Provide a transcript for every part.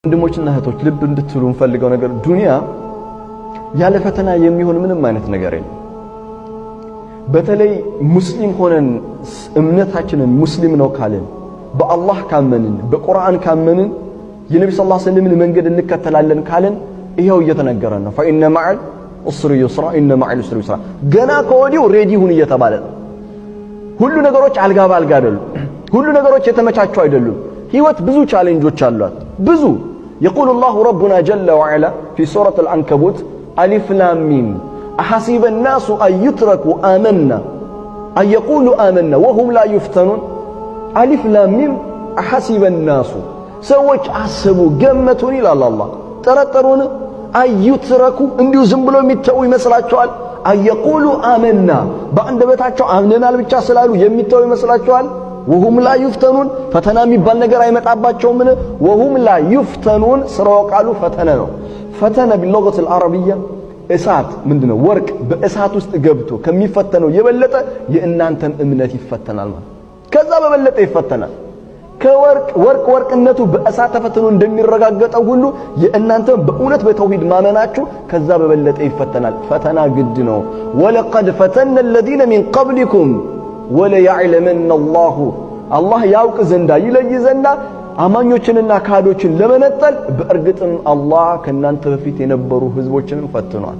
ወንድሞችና እህቶች ልብ እንድትሉ እንፈልገው ነገር ዱንያ ያለ ፈተና የሚሆን ምንም አይነት ነገር የለም። በተለይ ሙስሊም ሆነን እምነታችንን ሙስሊም ነው ካልን በአላህ ካመንን በቁርአን ካመንን የነብዩ ሰለላሁ ዐለይሂ ወሰለም መንገድ እንከተላለን ካልን ይሄው እየተነገረን ነው። ፈኢነ መዐል ዑስሪ ዩስራ ኢነ መዐል ዑስሪ ዩስራ ገና ከወዲሁ ሬዲ ሁን እየተባለ ሁሉ ነገሮች አልጋ ባልጋ አይደሉም። ሁሉ ነገሮች የተመቻቹ አይደሉም። ህይወት ብዙ ቻሌንጆች አሏት ብዙ يقول الله ربنا جل وعلا في سورة العنكبوت ألف لام ميم أحسب الناس أن يتركوا آمنا أن يقولوا آمنا وهم لا يفتنون ألف لام ميم أحسب الناس سوّج عسبوا جمتون إلى الله ترترون أن يتركوا انديو زنبلو ميتوي مسلاتشوال أن يقولوا آمنا بعد بتاعتشو آمننا لبتشا سلالو يميتوي مسلاتشوال وهم لا يفتنون فتنا የሚባል ነገር አይመጣባቸውም وهم لا يفتنون ስራው ቃሉ ፈተና ነው ፈተና باللغة العربية እሳት ምንድነው ወርቅ በእሳት ውስጥ ገብቶ ከሚፈተነው የበለጠ የእናንተም እምነት ይፈተናል ማለት ከዛ በበለጠ ይፈተናል ወርቅነቱ በእሳት ተፈትኖ እንደሚረጋገጠው ሁሉ የእናንተም በእውነት በተውሂድ ማመናችሁ ከዛ በበለጠ ይፈተናል ፈተና ግድ ነው ولقد فتنا الذين من قبلكم ولا يعلمن الله ያውቅ ዘንዳ ይለይ ዘንዳ አማኞችንና ካዶችን ለመነጠል በእርግጥም አላህ ከናንተ በፊት የነበሩ ህዝቦችንም ፈትኗል።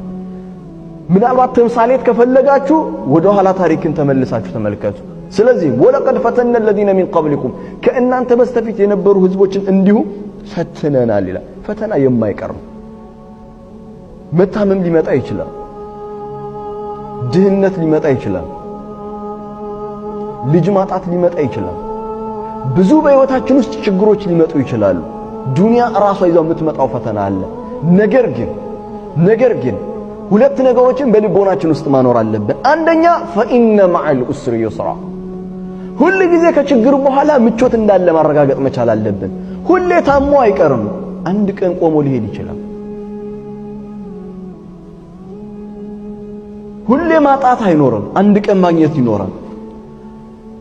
ምናልባት ተምሳሌት ከፈለጋችሁ ወደ ኋላ ታሪክን ተመልሳችሁ ተመልከቱ። ስለዚህ ወለቀድ ፈተነ الذين من قبلكم ከእናንተ በስተፊት የነበሩ ህዝቦችን እንዲሁ ፈትነናል ይላል። ፈተና የማይቀር ነው። መታመም ሊመጣ ይችላል። ድህነት ሊመጣ ይችላል። ልጅ ማጣት ሊመጣ ይችላል። ብዙ በህይወታችን ውስጥ ችግሮች ሊመጡ ይችላሉ። ዱንያ ራሷ ይዛው የምትመጣው ፈተና አለ። ነገር ግን ሁለት ነገሮችን በልቦናችን ውስጥ ማኖር አለብን። አንደኛ ፈኢነ መዐል ዑስሪ ዩስራ ሁሉ ጊዜ ከችግር በኋላ ምቾት እንዳለ ማረጋገጥ መቻል አለብን። ሁሌ ታሞ አይቀርም። አንድ ቀን ቆሞ ሊሄድ ይችላል። ሁሌ ማጣት አይኖርም። አንድ ቀን ማግኘት ይኖራል።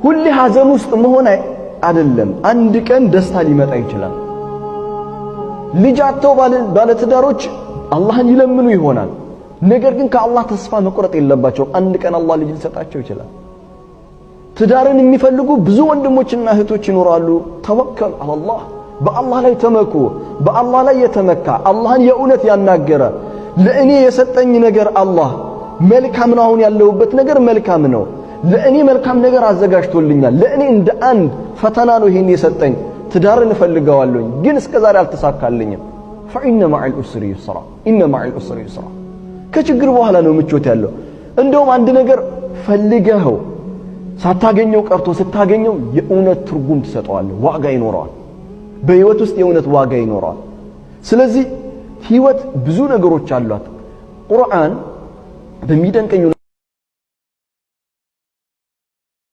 ሁሌ ሐዘን ውስጥ መሆን አይደለም። አንድ ቀን ደስታ ሊመጣ ይችላል። ልጅ አጥተው ባለትዳሮች አላህን ይለምኑ ይሆናል። ነገር ግን ከአላህ ተስፋ መቁረጥ የለባቸው። አንድ ቀን አላህ ልጅ ሊሰጣቸው ይችላል። ትዳርን የሚፈልጉ ብዙ ወንድሞችና እህቶች ይኖራሉ። ተወከል አላህ በአላህ ላይ ተመኩ። በአላህ ላይ የተመካ አላህን የእውነት ያናገረ ለእኔ የሰጠኝ ነገር አላህ መልካም ነው። አሁን ያለሁበት ነገር መልካም ነው። ለእኔ መልካም ነገር አዘጋጅቶልኛል። ለእኔ እንደ አንድ ፈተና ነው ይሄን የሰጠኝ። ትዳርን እፈልገዋለሁ ግን እስከዛሬ አልተሳካልኝም። فإن مع العسر يسرا إن مع العسر يسرا ከችግር በኋላ ነው ምቾት ያለው። እንደውም አንድ ነገር ፈልገው ሳታገኘው ቀርቶ ስታገኘው የእውነት ትርጉም ትሰጠዋለህ፣ ዋጋ ይኖረዋል። በህይወት ውስጥ የእውነት ዋጋ ይኖረዋል። ስለዚህ ህይወት ብዙ ነገሮች አሏት። ቁርአን በሚደንቀኝ